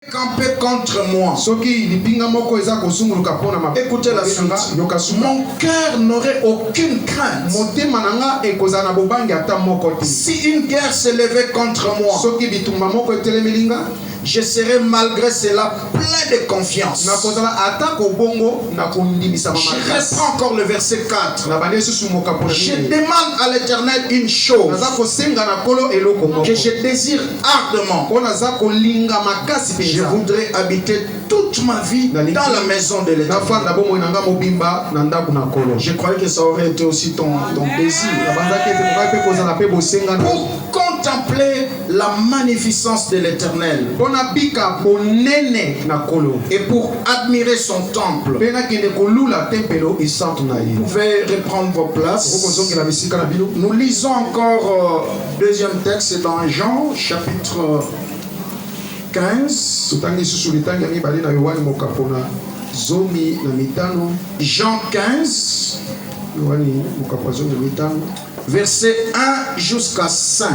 camper contre moi. Écoutez la suite. Mon cœur n'aurait aucune crainte. Si une guerre s'élevait contre moi, je serai malgré cela plein de confiance. Je reprends encore le verset 4. Je demande à l'Éternel une chose que je désire ardemment. Je voudrais habiter toute ma vie dans la maison de l'Éternel. Je croyais que ça aurait été aussi ton désir. Pour contempler la magnificence de l'Éternel et pour admirer son temple. Vous pouvez reprendre vos places. Nous lisons encore deuxième texte dans Jean chapitre 15. Jean 15. Verset 1 jusqu'à 5.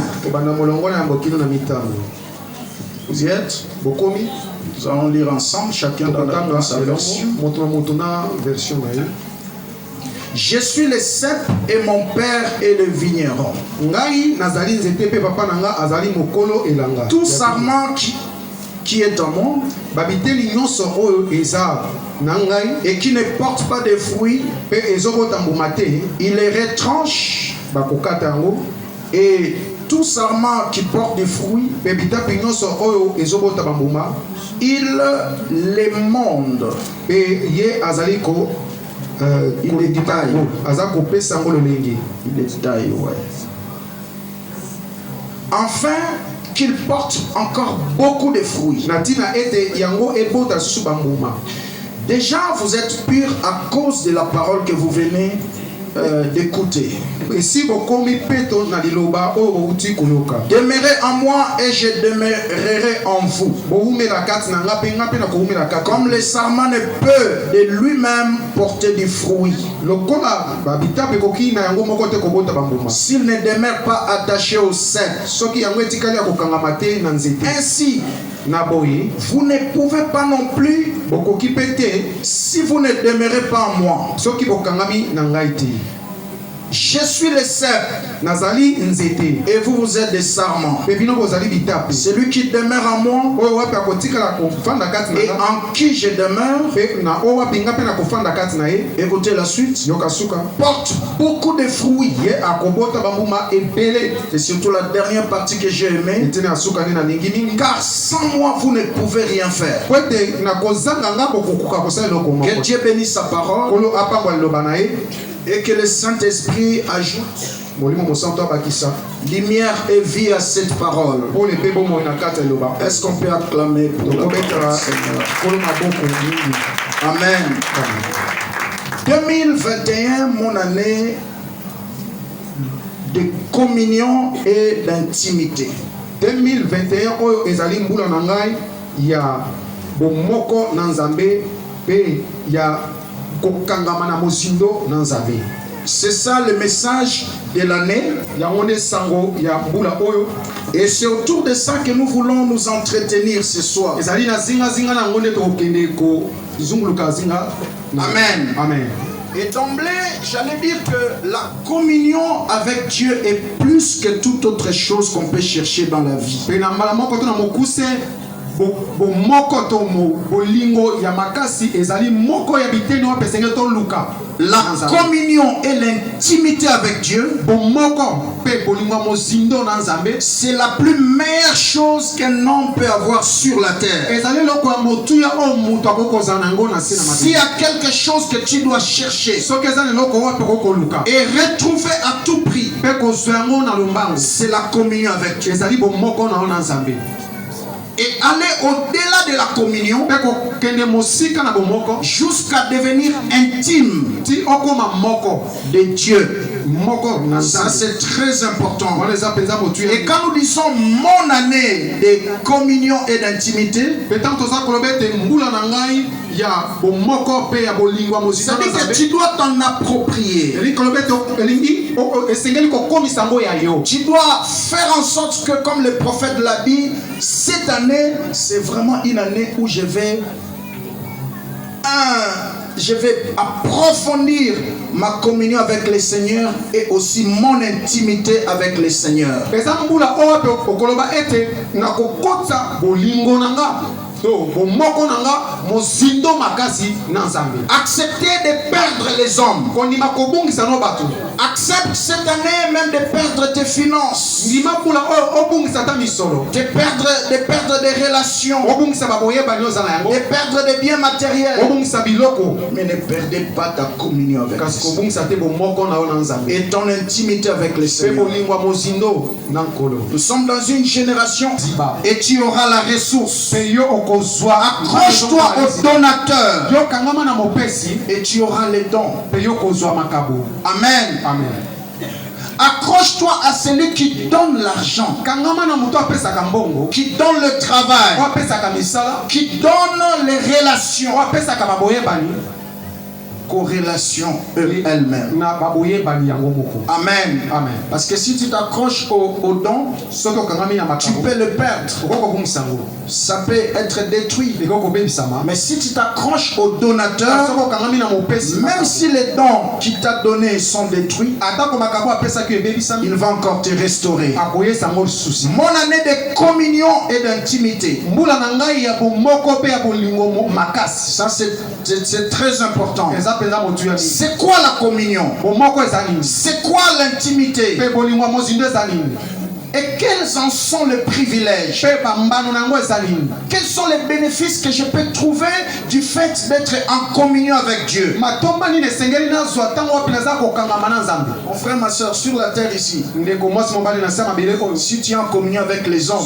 Vous y êtes? Nous allons lire ensemble, chacun dans sa version. Je suis le cep et mon père est le vigneron. Tout sarment qui est en moi et qui ne porte pas de fruits, il les retranche, et tout sarment qui porte des fruits, il les monde. Il les taille. Enfin, qu'il porte encore beaucoup de fruits. Déjà, vous êtes purs à cause de la parole que vous venez d'écouter. Demeurez en moi et je demeurerai en vous. Comme le sarment ne peut de lui-même porter du fruit s'il ne demeure pas attaché au cep, ainsi vous ne pouvez pas non plus si vous ne demeurez pas en moi. Je suis le cep et vous êtes des sarments. Celui qui demeure en moi et en qui je demeure, écoutez la suite, porte beaucoup de fruits. C'est surtout la dernière partie que j'ai aimée. Car sans moi vous ne pouvez rien faire. Que Dieu bénisse sa parole et que le Saint-Esprit ajoute lumière et vie à cette parole. Est-ce qu'on peut acclamer pour la parole? Amen. 2021, mon année de communion et d'intimité. 2021 oyo ezali mbula na ngai ya bomoko na Nzambe pe ya kokangama na mosindo na Nzambe. C'est ça le message de l'année. Et c'est autour de ça que nous voulons nous entretenir ce soir. Amen. Amen. Et d'emblée, j'allais dire que la communion avec Dieu est plus que toute autre chose qu'on peut chercher dans la vie. La communion et l'intimité avec Dieu, c'est la plus meilleure chose qu'un homme peut avoir sur la terre. S'il y a quelque chose que tu dois chercher et retrouver à tout prix, c'est la communion avec Dieu. Et aller au-delà de la communion jusqu'à devenir intime de Dieu. Ça c'est très important. Et quand nous disons mon année de communion et d'intimité, c'est-à-dire que tu dois t'en approprier. Tu dois faire en sorte que, comme le prophète l'a dit, cette année, c'est vraiment une année où je vais approfondir ma communion avec le Seigneur et aussi mon intimité avec le Seigneur. Accepter de perdre les hommes. Accepte cette année même de perdre tes finances, de perdre des relations, de perdre des biens matériels. Mais ne perdez pas ta communion avec le Seigneur et ton intimité avec le Seigneur. Nous sommes dans une génération et tu auras la ressource. Accroche-toi au donateur et tu auras les dons. Amen. Amen. Accroche-toi à celui qui donne l'argent, qui donne le travail, qui donne les relations, corrélation elle-même. Amen. Amen. Parce que si tu t'accroches au don, tu peux le perdre. Ça peut être détruit. Mais si tu t'accroches au donateur, même si les dons qu'il t'a donnés sont détruits, il va encore te restaurer. Mon année de communion et d'intimité, ça c'est très important. C'est quoi la communion? C'est quoi l'intimité? Et quels en sont les privilèges? Quels sont les bénéfices que je peux trouver du fait d'être en communion avec Dieu? Mon frère, ma soeur, sur la terre ici, si tu es en communion avec les hommes,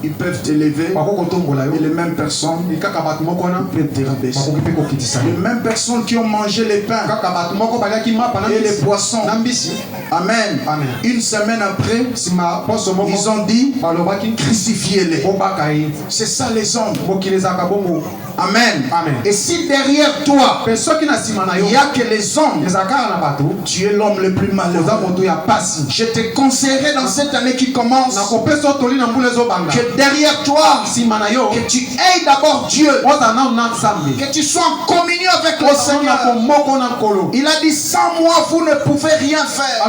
ils peuvent t'élever, et les mêmes personnes peuvent te rabaisser. Les mêmes personnes qui ont mangé les pains et les poissons. Amen. Une semaine après, ils ont dit crucifiez-les. C'est ça les hommes. Amen. Et si derrière toi il n'y a que les hommes, tu es l'homme le plus malheureux. Je te conseillerais dans cette année qui commence que derrière toi, que tu aies d'abord Dieu, que tu sois en communion avec le Seigneur. Il a dit sans moi vous ne pouvez rien faire.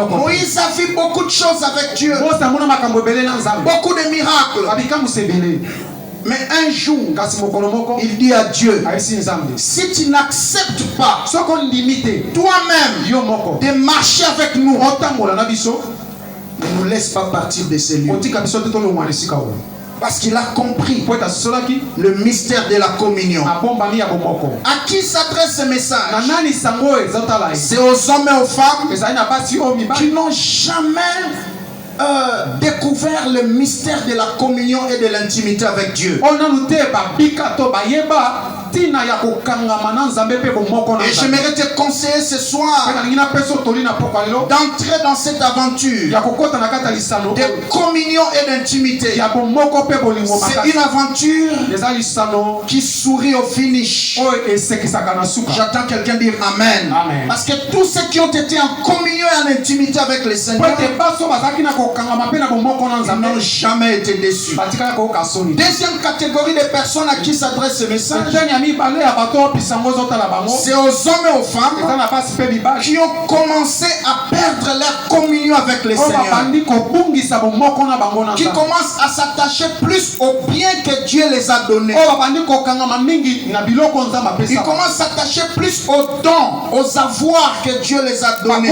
Moïse a vu beaucoup de choses avec Dieu, beaucoup de miracles. Mais un jour, il dit à Dieu, si tu n'acceptes pas toi-même de marcher avec nous, ne nous laisse pas partir de ces lieux. Parce qu'il a compris le mystère de la communion. À qui s'adresse ce message? C'est aux hommes et aux femmes qui n'ont jamais découvert le mystère de la communion et de l'intimité avec Dieu. Et j'aimerais te conseiller ce soir d'entrer dans cette aventure de communion et d'intimité. C'est une aventure qui sourit au finish. J'attends quelqu'un dire Amen. Parce que tous ceux qui ont été en communion et en intimité avec le Seigneur n'ont jamais été déçus. Deuxième catégorie de personnes à qui s'adresse ce message, c'est aux hommes et aux femmes qui ont commencé à perdre leur communion avec le Seigneur, qui commencent à s'attacher plus aux biens que Dieu les a donnés. Ils commencent à s'attacher plus aux dons, aux avoirs que Dieu les a donnés,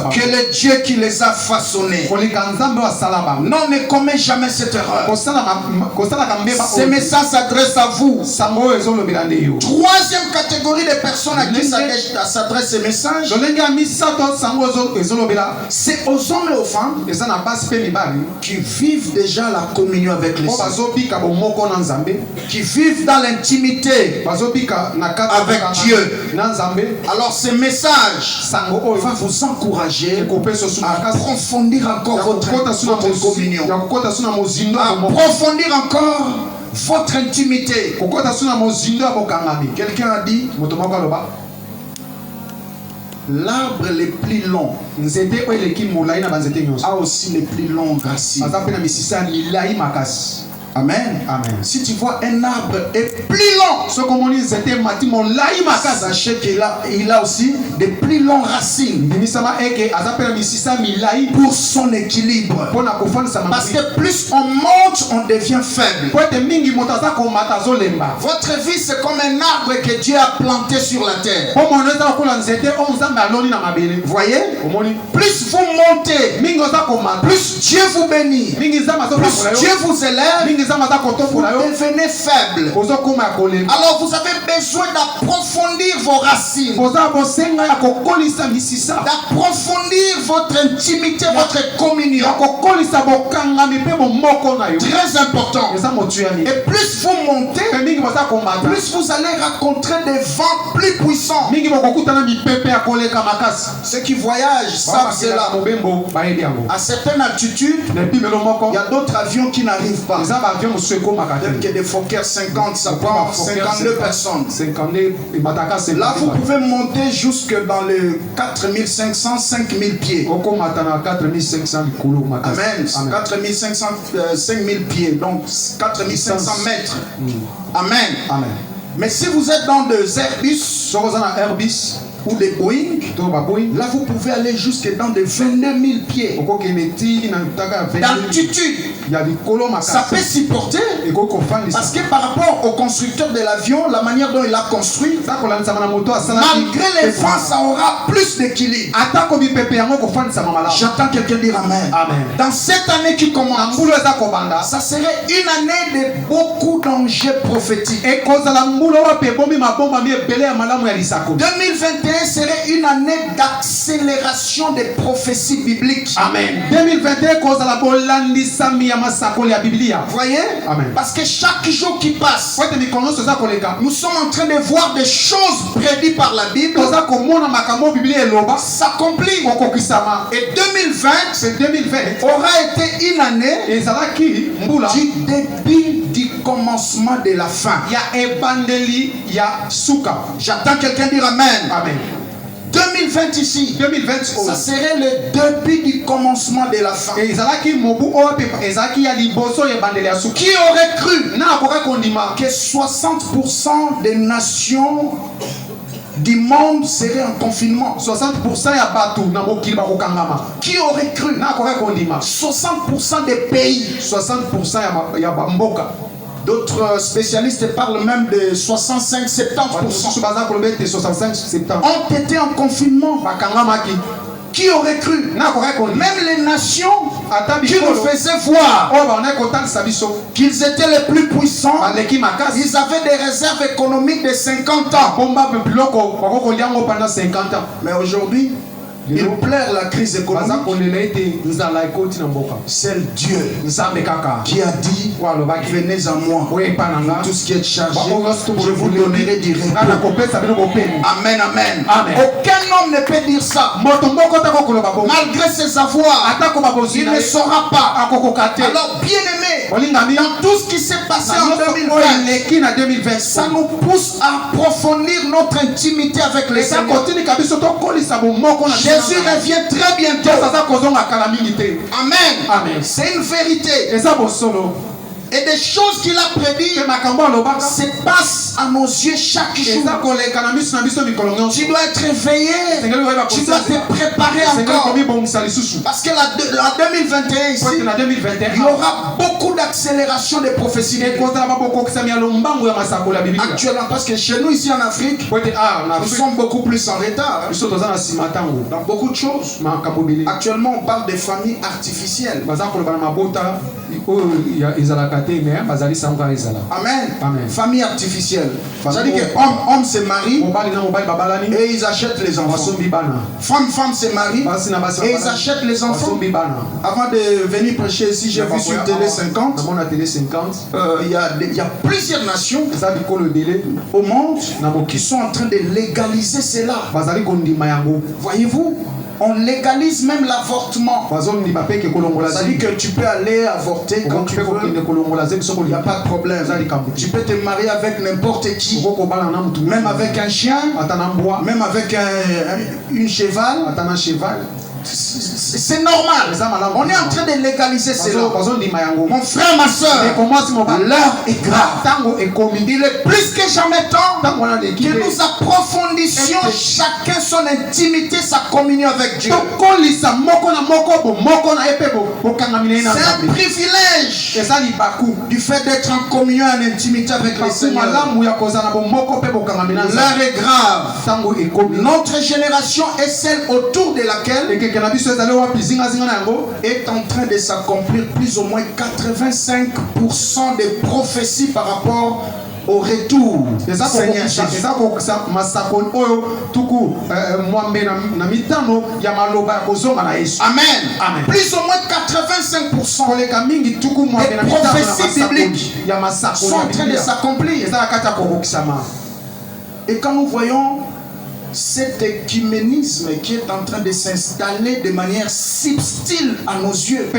que le Dieu qui les a façonnés. Non, ne commets jamais cette erreur. Ce message s'adresse à vous. Troisième catégorie de personnes à qui s'adresse ce message, c'est aux hommes et aux femmes qui vivent déjà la communion avec le Seigneur, qui vivent dans l'intimité avec Dieu. Alors ce message va vous encourager à approfondir encore votre communion, à approfondir encore votre intimité. Quelqu'un a dit l'arbre les plus longs a aussi les plus longues racines. Amen. Amen. Si tu vois un arbre est plus long, sachez qu'il a aussi des plus longues racines pour son équilibre. Parce que plus on monte, on devient faible. Votre vie, c'est comme un arbre que Dieu a planté sur la terre. Voyez? Plus vous montez, plus Dieu vous bénit, plus Dieu vous élève, vous devenez faible. Alors vous avez besoin d'approfondir vos racines, d'approfondir votre intimité, votre communion. Très important. Et plus vous montez, plus vous allez rencontrer des vents plus puissants. Ceux qui voyagent savent cela. À certaines altitudes, il y a d'autres avions qui n'arrivent pas. Peut-être que des Fokker 50, ça prend 52 personnes. Là, vous pouvez monter jusque dans les 4500, 5000 pieds. Amen. 4500, 5000 pieds, donc 4500 mètres. Amen. Amen. Mais si vous êtes dans des Airbus ou des Boeing, là vous pouvez aller jusque dans des 22 000 pieds d'altitude. Ça peut supporter, parce que par rapport au constructeur de l'avion, la manière dont il a construit, malgré les vents, ça aura plus d'équilibre. J'entends quelqu'un dire Amen. Amen. Dans cette année qui commence, ça serait une année de beaucoup d'enjeux prophétiques. 2021 serait une année d'accélération des prophéties bibliques. Amen. 2021 voyez? Amen. Parce que chaque jour qui passe, nous sommes en train de voir des choses prédites par la Bible s'accomplir. Et 2020 aura été une année du début du commencement de la fin. J'attends quelqu'un dire Amen. Amen. 2020 ici, ça serait le début du commencement de la fin. Qui aurait cru que 60% des nations du monde seraient en confinement? 60% Qui aurait cru? 60% des pays. 60% D'autres spécialistes parlent même de 65-70% ont été en confinement. Qui aurait cru? Même les nations qui nous faisaient voir qu'ils étaient les plus puissants, ils avaient des réserves économiques de 50 ans. Mais aujourd'hui, il pleure la crise économique. C'est Dieu qui a dit venez à moi, tout ce qui est chargé, je vous donnerai du repos. Amen, amen. Aucun homme ne peut dire ça. Malgré ses avoirs, il ne saura pas. Alors bien aimé, dans tout ce qui s'est passé en 2020, ça nous pousse à approfondir notre intimité avec les Seigneur. Jésus revient très bientôt. Amen. Amen. C'est une vérité. Et des choses qu'il a prédites se passent à nos yeux chaque jour. Tu dois être réveillé. Tu dois te préparer encore. Parce que en 2021 ici, il y aura beaucoup d'accélération des prophéties. Actuellement, parce que chez nous ici en Afrique, nous sommes beaucoup plus en retard dans beaucoup de choses. Actuellement, on parle des familles artificielles. Amen. Amen. Famille artificielle. C'est-à-dire que homme se marie et ils achètent les enfants. Femme se marie et ils achètent les enfants. Avant de venir prêcher ici, j'ai vu sur Télé 50. Il y a plusieurs nations au monde qui sont en train de légaliser cela. Voyez-vous? On légalise même l'avortement. C'est-à-dire que tu peux aller avorter quand tu veux. Il n'y a pas de problème. Tu peux te marier avec n'importe qui. Même avec un chien. Même avec une cheval. C'est normal. On est en train de légaliser cela. Mon frère, ma soeur, l'heure est grave. Il est plus que jamais temps que nous approfondissions chacun son intimité, sa communion avec Dieu. C'est un privilège du fait d'être en communion et en intimité avec le Seigneur. L'heure est grave. Notre génération est celle autour de laquelle est en train de s'accomplir plus ou moins 85% des prophéties par rapport au retour. Amen. Amen. Plus ou moins 85% des prophéties bibliques sont en train de s'accomplir. Et quand nous voyons cet écuménisme qui est en train de s'installer de manière subtile à nos yeux.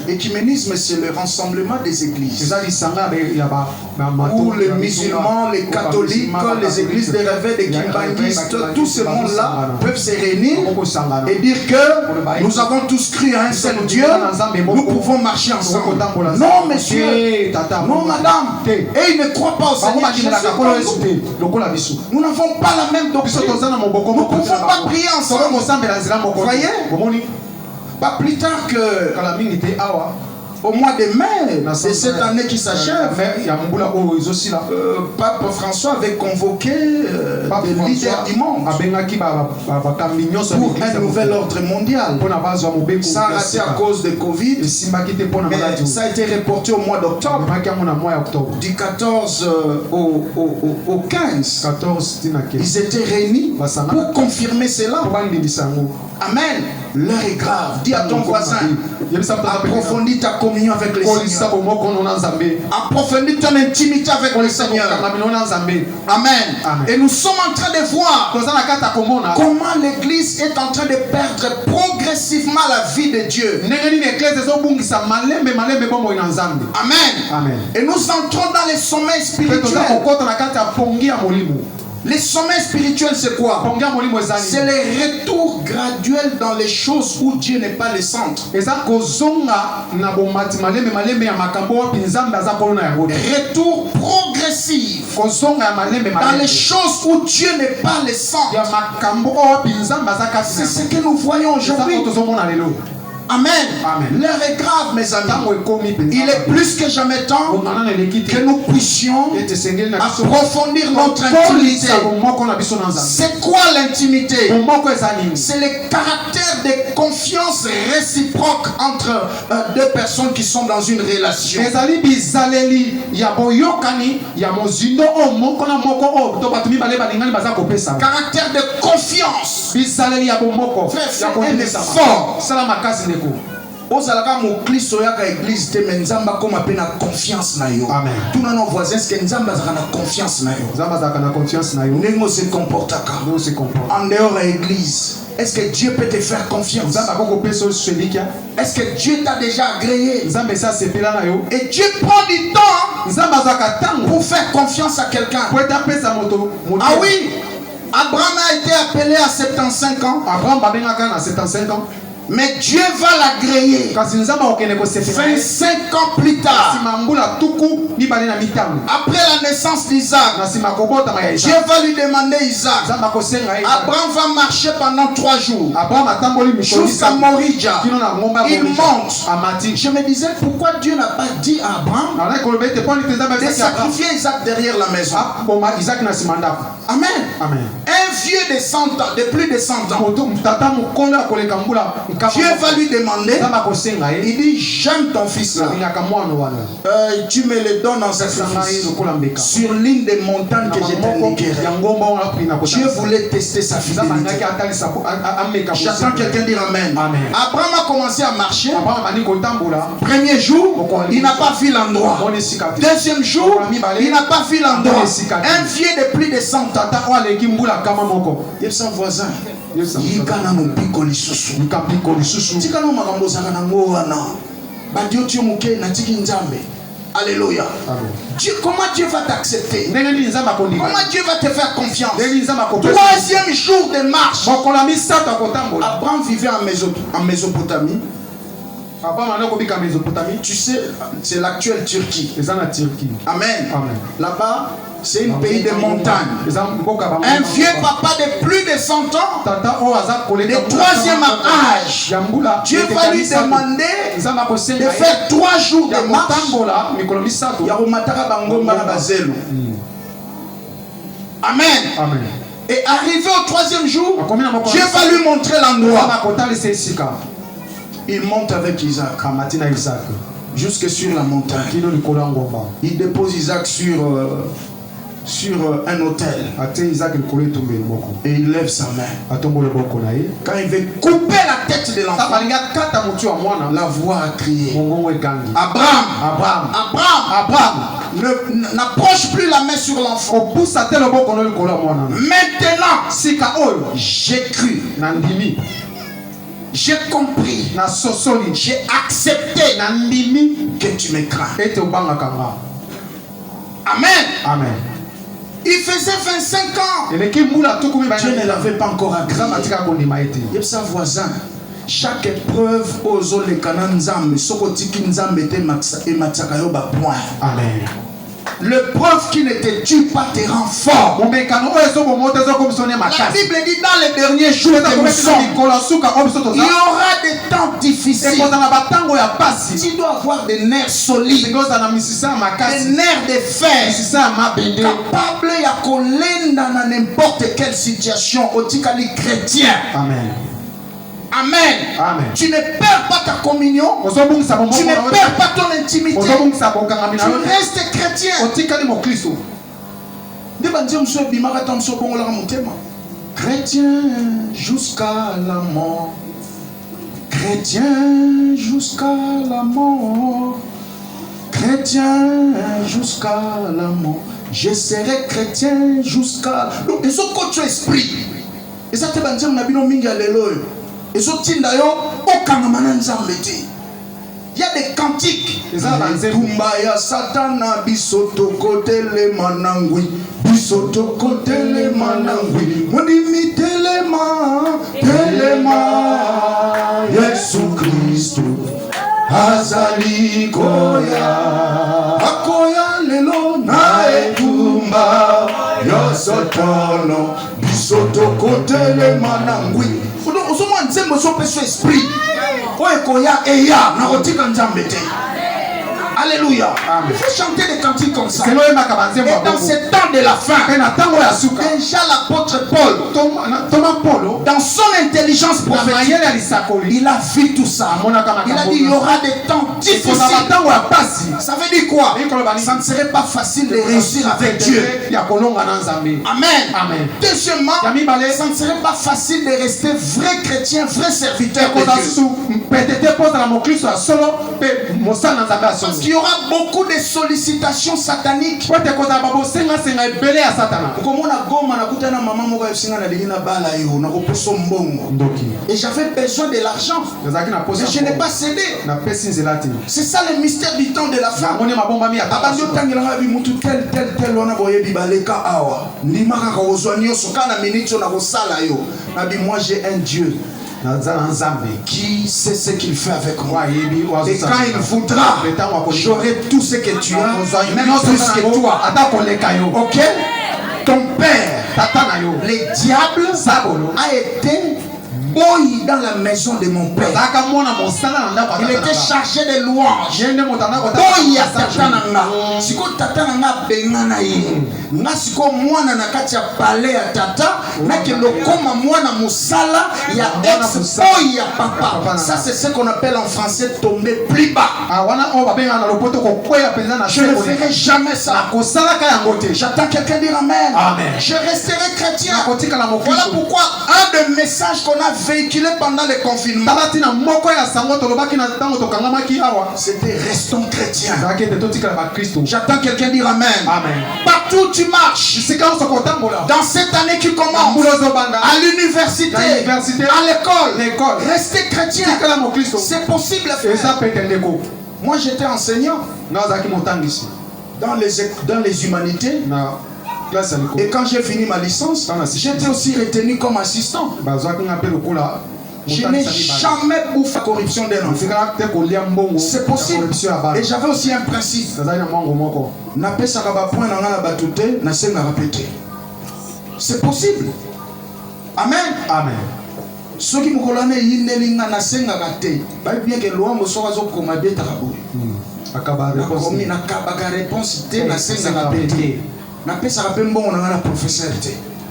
Écuménisme, c'est le rassemblement des églises. Où les musulmans, les catholiques, les églises des réveils, des kimbanguistes, tous ces mondes-là peuvent se réunir et dire que nous avons tous cru à un seul Dieu, nous pouvons marcher ensemble. Non, monsieur, non, madame, et ils ne croient pas au Seigneur Jésus. Nous n'avons pas la même doctrine. Nous ne pouvons pas prier ensemble. Vous voyez? Pas plus tard que au mois de mai de cette année qui s'achève, Pape François avait convoqué des leaders du monde pour un nouvel ordre mondial. Ça a raté à cause de Covid, mais ça a été reporté au mois d'octobre, du 14 au 15. Ils étaient réunis pour confirmer cela. Amen. L'heure est grave. Dis à ton voisin, approfondis ta communion avec le Seigneur. Approfondis ton intimité avec le Seigneur. Amen. Et nous sommes en train de voir comment l'Église est en train de perdre progressivement la vie de Dieu. Amen. Et nous entrons dans les sommets spirituels. Les sommets spirituels, c'est quoi? C'est le retour graduel dans les choses où Dieu n'est pas le centre. Retour progressif dans les choses où Dieu n'est pas le centre. C'est ce que nous voyons aujourd'hui. Amen. L'heure est grave, mes amis. Il est plus que jamais temps que nous puissions approfondir notre intimité. C'est quoi l'intimité? C'est le caractère de confiance réciproque entre deux personnes qui sont dans une relation. Caractère de confiance. Frère, elle est fort. Ozalaka moklis oyaka église te mais nzamba koma pe na confiance na yo. Amen. Tout nos voisins est-ce que nzamba zaka na confiance na yo. Nzamba zaka na confiance na yo. Nengo se comportaka. Nengo se comporte. En dehors de l'église, est-ce que Dieu peut te faire confiance? Nzamba koko peso selikia. Est-ce que Dieu t'a déjà agréé? Nzamba ça c'est pela na yo. Et Dieu prend du temps. Nzamba zaka tango pour faire confiance à quelqu'un. Pour ta pesa moto. Ah oui. Abraham a été appelé à 75 ans. Abraham babengaka na 75 ans. Mais Dieu va l'agréer 25 ans plus tard. Après la naissance d'Isaac, Dieu va lui demander Isaac. Abraham va marcher pendant 3 jours jusqu'à Moridja. Il monte. Je me disais pourquoi Dieu n'a pas dit à Abraham de sacrifier Isaac derrière la maison. Amen. Un vieux de 100 ans, de plus de 100 ans, Dieu va lui demander, il dit, j'aime ton fils là. Tu me le donnes en sacrifice sur l'une des montagnes que je t'indiquerai. Dieu voulait tester sa fidélité. J'attends quelqu'un dire Amen. Abraham a commencé à marcher. Premier jour, il n'a pas vu l'endroit. Deuxième jour, il n'a pas vu l'endroit. Un vieux de plus de 100 ans. Il y a son voisin. Alléluia. Comment Dieu va t'accepter? Comment Dieu va te faire confiance? Troisième jour de marche. Abraham vivait en Mésopotamie. Tu sais, c'est l'actuelle Turquie. Amen. Là-bas, c'est un pays de montagne. Un vieux papa de plus de 100 ans, de troisième âge, Dieu va lui demander de faire 3 jours de marche. Amen. Et arrivé au 3e jour, Dieu va lui montrer l'endroit. Il monte avec Isaac jusque sur la montagne. Il dépose Isaac sur un autel. Et il lève sa main. Quand il veut couper la tête de l'enfant, la voix a crié, Abraham, n'approche plus la main sur l'enfant. Maintenant, j'ai cru. J'ai compris, j'ai accepté que tu me crains. Amen. Il faisait 25 ans. Dieu ne l'avait pas encore agréé. Il y a sa voisin. Chaque épreuve aux les cananzam, sokotiki nzambe te matsakayo ba point. Amen. L'épreuve qui ne te tue pas te rend fort. La Bible dit dans les derniers jours que nous sommes, il y aura des temps difficiles. Tu dois avoir des nerfs solides, des nerfs de fer, capables de coller dans n'importe quelle situation. Otikali chrétien. Amen. Tu ne perds pas ta communion. Tu ne perds pas ton intimité. Tu restes chrétien. Chrétien jusqu'à la mort. Chrétien jusqu'à la mort. Chrétien jusqu'à la mort. Je serai chrétien jusqu'à. Donc, ils ont coach esprit. Et ça te va dire, il y a des cantiques. Tumbaya satana bisoto kotele manangui. Bisoto kotele manangui. Mondimi telema. Telema. Yesu Christo. Azali koya. Akoya lelo na etumba. Yosotono. Bisoto kotele manangui. Esprit. Alléluia. Il faut chanter des cantiques comme ça. Et dans ce temps de la fin, déjà l'apôtre Paul, dans son intelligence prophétique, il a vu tout ça. Il a dit il y aura des temps difficiles. Ça veut dire quoi? Ça ne serait pas facile de réussir avec Dieu. Amen. Deuxièmement, ça ne serait pas facile de rester vrai chrétien, vrai serviteur de Dieu. Il y aura beaucoup de sollicitations sataniques. Et j'avais besoin de l'argent. Mais je n'ai pas cédé. C'est ça le mystère du temps de la fin. Moi j'ai un Dieu qui sait ce qu'il fait avec moi. Et quand il voudra, j'aurai tout ce que tu as, même plus que toi. Ok? Ton père, le diable, a été boy dans la maison de mon père. Il était chargé de louanges. Boy ya tata nanga. Siko tata nanga bengana ye. Nga siko mwana na kati ya palais ya tata. Na ke lokoma mwana musala ya ex boy ya papa. Ça c'est ce qu'on appelle en français tomber plus bas. Je ne ferai jamais ça. J'attends quelqu'un dire amen. Amen. Je resterai chrétien. Voilà pourquoi un des messages qu'on a véhiculé pendant le confinement, c'était restons chrétiens. J'attends quelqu'un dire amen. Amen. Partout où tu marches, dans cette année qui commence, à l'université, à l'école, restez chrétien. C'est possible à faire. Moi j'étais enseignant dans les humanités. Et quand j'ai fini ma licence, j'étais aussi retenu comme assistant. Je n'ai jamais bouffé la corruption d'un enfant. C'est possible. Et j'avais aussi un principe. C'est possible. Amen. Amen. Ceux qui me connaissent, ils ne pas bien que l'homme soit comme un bête.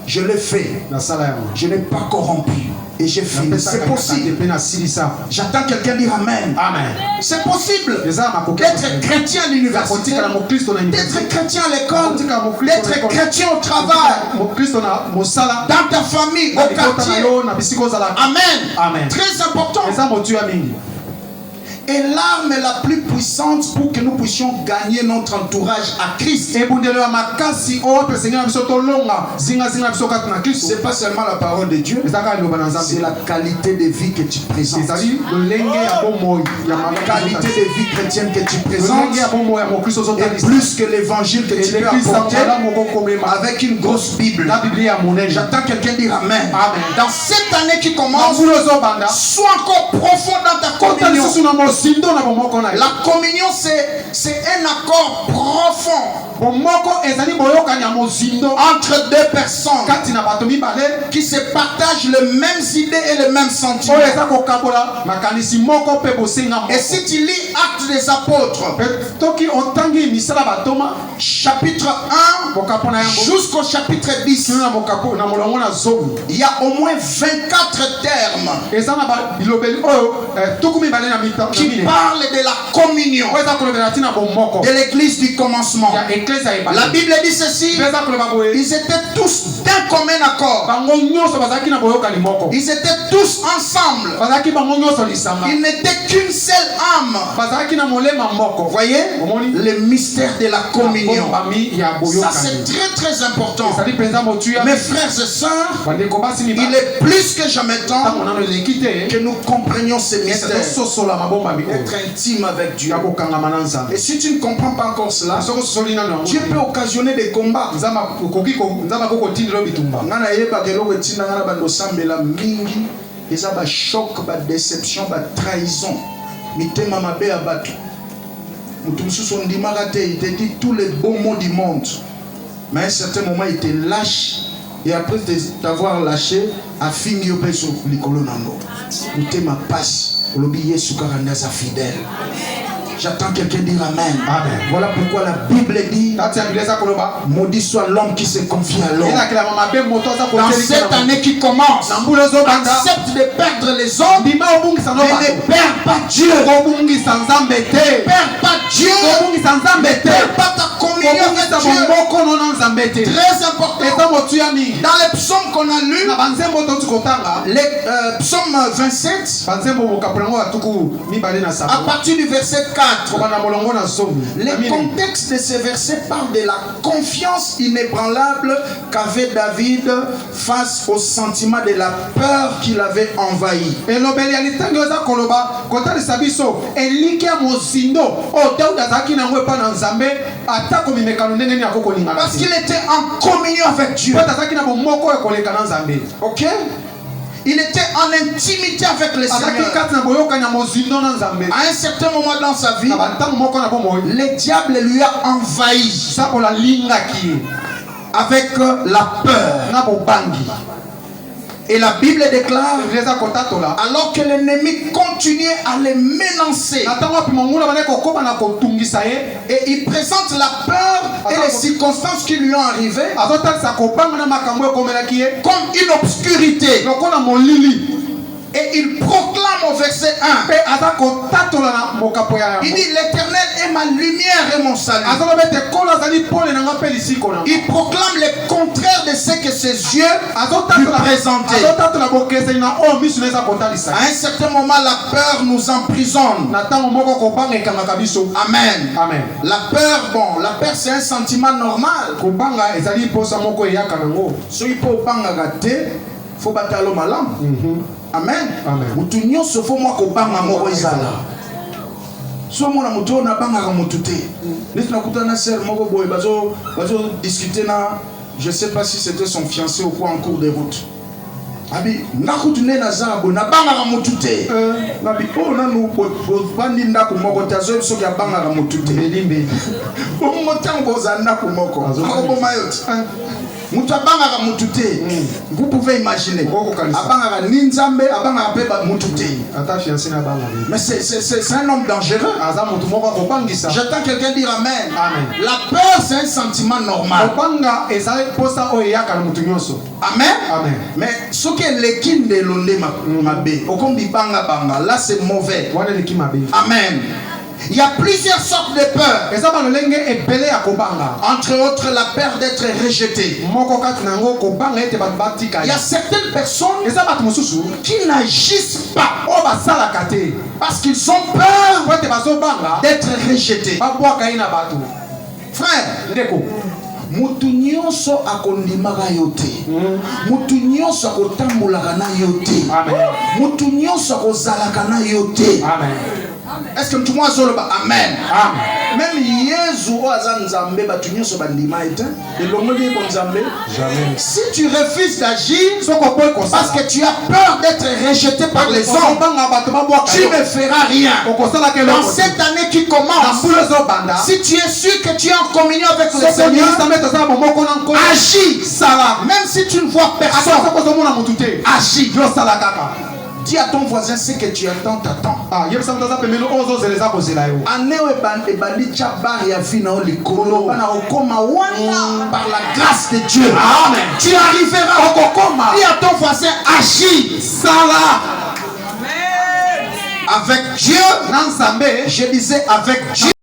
Je l'ai fait. Je n'ai pas corrompu. Et j'ai fini. C'est possible. J'attends quelqu'un dire amen. Amen. C'est possible d'être chrétien à l'université, d'être chrétien à l'école, d'être chrétien au travail, dans ta famille, au quartier. Amen. Très important. Et l'arme la plus puissante pour que nous puissions gagner notre entourage à Christ, c'est pas seulement la parole de Dieu, c'est la qualité de vie que tu présentes. La qualité de vie chrétienne que tu présentes est plus que l'évangile que tu peux apporter avec une grosse Bible. J'attends quelqu'un dire amen. Dans cette année qui commence, sois encore profond dans ta communion. La communion, c'est un accord profond entre deux personnes qui se partagent les mêmes idées et les mêmes sentiments. Et si tu lis Actes des Apôtres, chapitre 1 jusqu'au chapitre 10, il y a au moins 24 termes qui parlent de la communion de l'église du commencement. La Bible dit ceci: ils étaient tous d'un commun accord. Ils étaient tous ensemble. Ils n'étaient qu'une seule âme. Vous voyez le mystère de la communion. Ça c'est très très important. Mes frères et sœurs, il est plus que jamais temps que nous comprenions ces mystères. Être intime avec Dieu. Et si tu ne comprends pas encore cela, Dieu peut occasionner des combats. Choc, déception, trahison. Il te dit tous les beaux mots du monde. Mais à un certain moment, il te lâche. Et après t'avoir lâché, à finir au pays sur l'icolo nango. Il te ma passe. Fidèle. J'attends quelqu'un dire amen. Amen. Voilà pourquoi la Bible dit: maudit soit l'homme qui se confie à l'homme. Dans cette année qui commence, accepte de perdre les hommes, mais ne perds pas Dieu. Ne perds pas Dieu. Ne perds pas ta communion avec Dieu. Très important. Dans les psaumes qu'on a lus, les psaumes 27, à partir du verset 4, le contexte de ce verset parle de la confiance inébranlable qu'avait David face au sentiment de la peur qu'il avait envahi. Parce qu'il était en communion avec Dieu. Ok? Il était en intimité avec le Seigneur. À un certain moment dans sa vie, le diable lui a envahi avec la peur. Et la Bible déclare, alors que l'ennemi continuait à les menacer, et il présente la peur et les circonstances qui lui ont arrivé comme une obscurité. Et il proclame au verset 1, il dit l'Éternel est ma lumière et mon salut. Il proclame le contraire de ce que ses yeux lui présentaient. À un certain moment, la peur nous emprisonne. Amen. La peur, la peur c'est un sentiment normal. Si il faut battre malam. Amen. Mutu nyonso fo mwa ko banga moko ezala. So mona mutu na banga ka mutu te. Neti na kutana sœur moko boy bazo discuter na, je sais pas si c'était son fiancé ou quoi en cours de route. Abi na kutune na zabo na banga ka mutu te. Nabi oh na no bandi ndako moko tazo so ya banga ka mutu te. Belimbe. Bo motango za ndako moko. Ko mayot. Mutabanga mutute. Vous pouvez imaginer. Abanga ninzambe, abanga peba mutute. Mais c'est un homme dangereux. J'entends quelqu'un dire amen. La peur c'est un sentiment normal. Amen. Mais ce qui est l'équipe de l'onde mabe, okombi banga banga, là c'est mauvais. Amen. Il y a plusieurs sortes de peurs. Entre autres, la peur d'être rejeté. Il y a certaines personnes qui n'agissent pas parce qu'ils ont peur d'être rejetés. Frère, mutu nyonso akondimaka yo te. Mutu nyonso akotambolaka na yo te. Mutu nyonso akozalaka na yo te. Est-ce que tu m'as dit amen? Même Jésus Nzambe batunyoso bandima ete et l'omoni bon Nzambe jamais. Si tu refuses d'agir parce que tu as peur d'être rejeté par les hommes, tu ne feras rien. Dans cette année qui commence, si tu es sûr que tu es en communion avec le Seigneur, agis. Même si tu ne vois personne, agis. Dis à ton voisin ce que tu attends, t'attends. Année par la grâce de Dieu. Amen. Tu arriveras. Dis à ton voisin, agis. Avec Dieu, je disais avec Dieu.